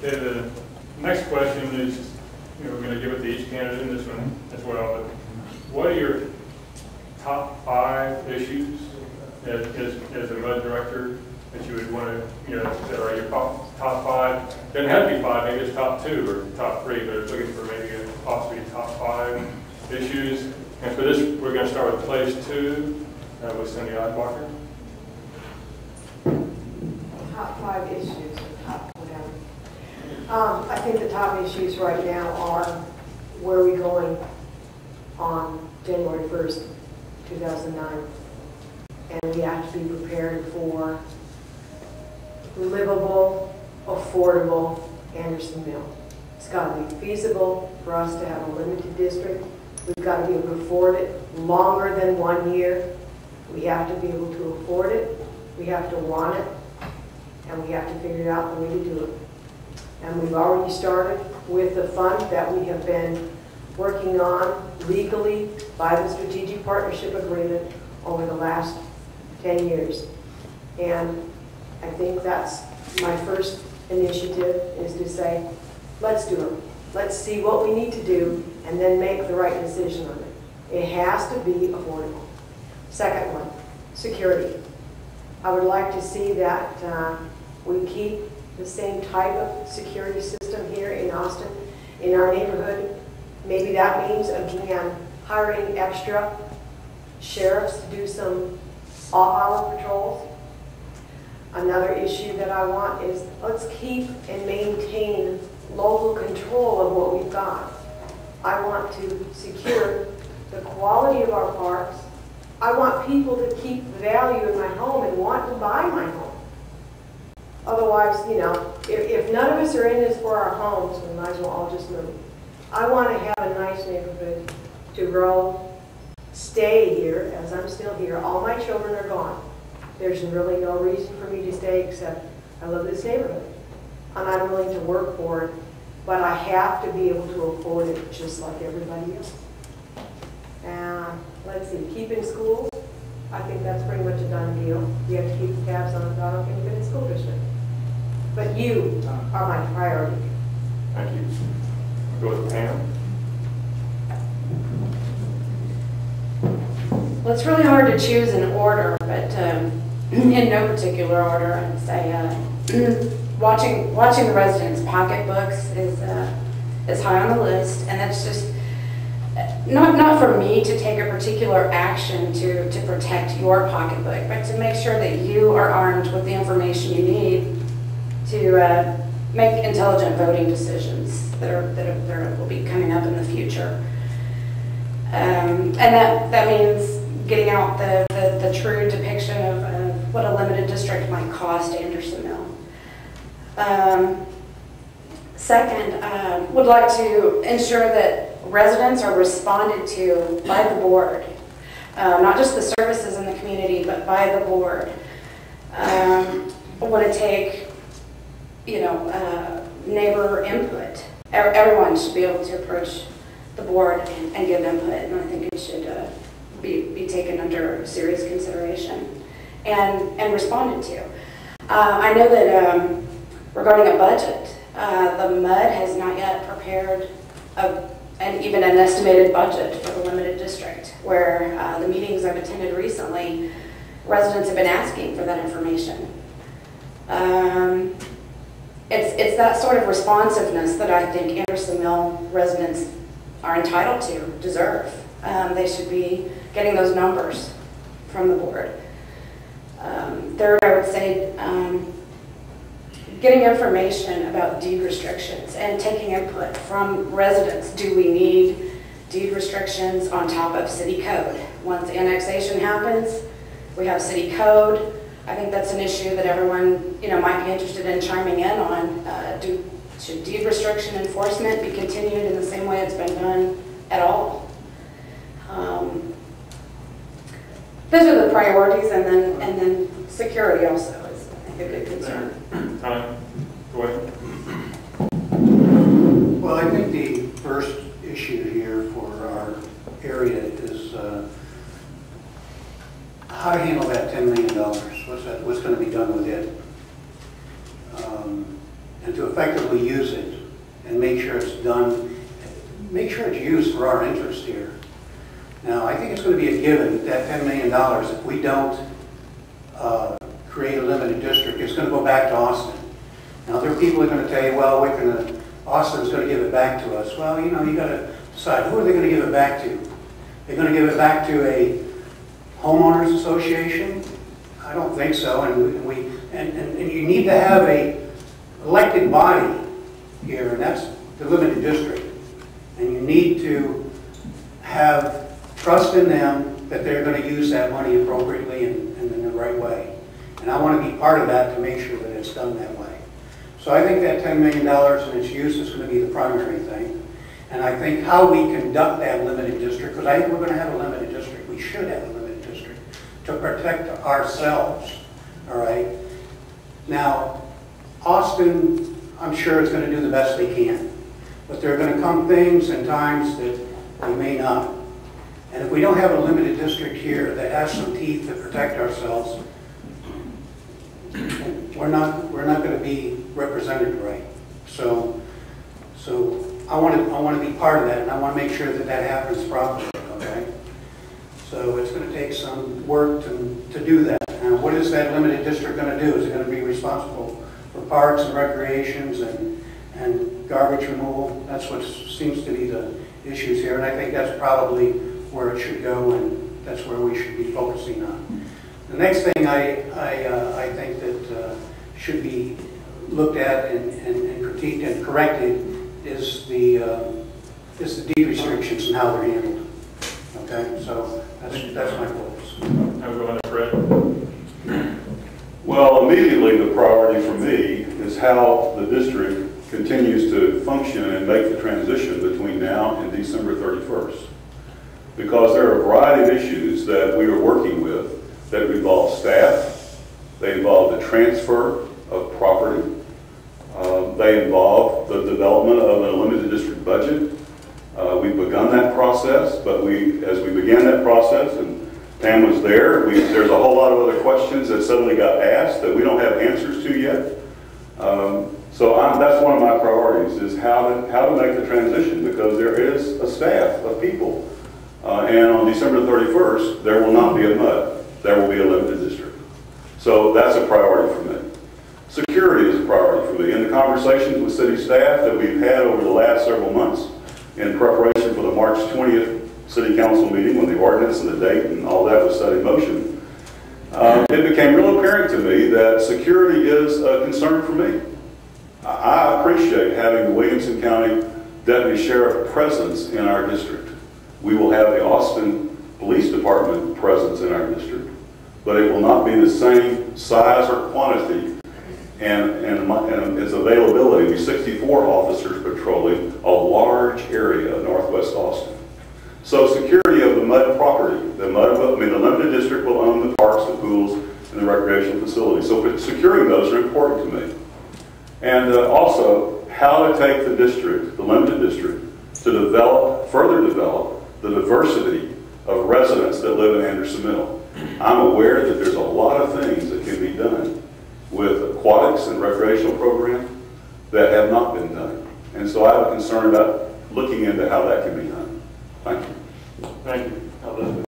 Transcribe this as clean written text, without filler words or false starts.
The next question is, we're going to give it to each candidate in this one as well, but what are your top 5 issues as a MUD director that you would want to, that are your top 5? Doesn't have to be 5, maybe it's top 2 or top 3, but it's looking for maybe possibly top 5 issues. And for this, we're going to start with place 2 with Cindy Eidbacher. Top 5 issues, or top whatever. I think the top issues right now are where are we going on January 1st, 2009. And we have to be prepared for livable, affordable Anderson Mill. It's got to be feasible for us to have a limited district. We've got to be able to afford it longer than 1 year. We have to be able to afford it. We have to want it. And we have to figure out the way to do it. And we've already started with the fund that we have been working on legally by the Strategic Partnership Agreement over the last 10 years. And I think that's my first initiative, is to say, let's do it. Let's see what we need to do and then make the right decision on it. It has to be affordable. Second one, security. I would like to see that we keep the same type of security system here in Austin, in our neighborhood. Maybe that means, again, hiring extra sheriffs to do some off-hour patrols. Another issue that I want is let's keep and maintain local control of what we've got. I want to secure the quality of our parks. I want people to keep value in my home and want to buy my home. Otherwise, if none of us are in this for our homes, we might as well all just move. I want to have a nice neighborhood to grow, stay here, as I'm still here. All my children are gone. There's really no reason for me to stay except I love this neighborhood. And I'm willing to work for it, but I have to be able to afford it just like everybody else. And let's see, keeping schools, I think that's pretty much a done deal. We have to keep the tabs on the dog in the school district. But you are my priority. Thank you. We'll go with Pam. Well, it's really hard to choose an order, but in no particular order, I'd say watching the residents' pocketbooks is high on the list, and that's just not for me to take a particular action to protect your pocketbook, but to make sure that you are armed with the information you need to make intelligent voting decisions that will be coming up in the future. And that means getting out the true depiction of what a limited district might cost Anderson Mill. Second, would like to ensure that residents are responded to by the board, not just the services in the community, but by the board. I want to take, neighbor input. Everyone should be able to approach the board and give input, and I think it should be taken under serious consideration and responded to. I know that regarding a budget, the MUD has not yet prepared even an estimated budget for the limited district, where the meetings I've attended recently, residents have been asking for that information. It's that sort of responsiveness that I think Anderson Mill residents are entitled to, deserve. They should be getting those numbers from the board. Third, I would say getting information about deed restrictions and taking input from residents. Do we need deed restrictions on top of city code? Once annexation happens, we have city code. I think that's an issue that everyone might be interested in chiming in on. Should deed restriction enforcement be continued in the same way it's been done at all? Those are the priorities, and then security also is, I think, a good concern. Go ahead. Well, I think the first issue here for our area is how to handle that $10 million. What's going to be done with it? And to to effectively use it and make sure it's done, make sure it's used for our interest here. Now, I think it's going to be a given that $10 million, if we don't create a limited district, it's going to go back to Austin. Now, there are people who are going to tell you, well, Austin's going to give it back to us. Well, you know, you got to decide, who are they going to give it back to? They're going to give it back to a homeowners association? I don't think so. And you need to have a elected body here, and that's the limited district. And you need to have trust in them that they're going to use that money appropriately and in the right way. And I want to be part of that to make sure that it's done that way. So I think that $10 million and its use is going to be the primary thing. And I think how we conduct that limited district, because I think we're going to have a limited district. We should have a limited district to protect ourselves, all right? Now, Austin, I'm sure is going to do the best they can. But there are going to come things and times that they may not. And if we don't have a limited district here that has some teeth to protect ourselves, we're not going to be represented right. So I want to be part of that, and I want to make sure that that happens properly. Okay. So it's going to take some work to do that. Now, what is that limited district going to do? Is it going to be responsible for parks and recreations and garbage removal? That's what seems to be the issues here, and I think that's probably where it should go, and that's where we should be focusing on. The next thing I think that should be looked at and critiqued and corrected is the deed restrictions and how they're handled. Okay, so that's my focus. I'll go on to Fred. Well, immediately the priority for me is how the district continues to function and make the transition between now and December 31st. Because there are a variety of issues that we are working with that involve staff, they involve the transfer of property, they involve the development of a limited district budget. We've begun that process, but as we began that process, and Pam was there's a whole lot of other questions that suddenly got asked that we don't have answers to yet. So that's one of my priorities, is how to make the transition, because there is a staff of people. And on December 31st, there will not be a MUD. There will be a limited district. So that's a priority for me. Security is a priority for me. In the conversations with city staff that we've had over the last several months in preparation for the March 20th City Council meeting, when the ordinance and the date and all that was set in motion, it became real apparent to me that security is a concern for me. I appreciate having the Williamson County Deputy Sheriff presence in our district. We will have the Austin Police Department presence in our district, but it will not be the same size or quantity and its availability. 64 officers patrolling a large area of northwest Austin. So security of the MUD property, the limited district will own the parks, the pools, and the recreational facilities. So securing those are important to me. And also how to take the district, the limited district, to further develop the diversity of residents that live in Anderson Mill. I'm aware that there's a lot of things that can be done with aquatics and recreational programs that have not been done. And so I have a concern about looking into how that can be done. Thank you. Thank you.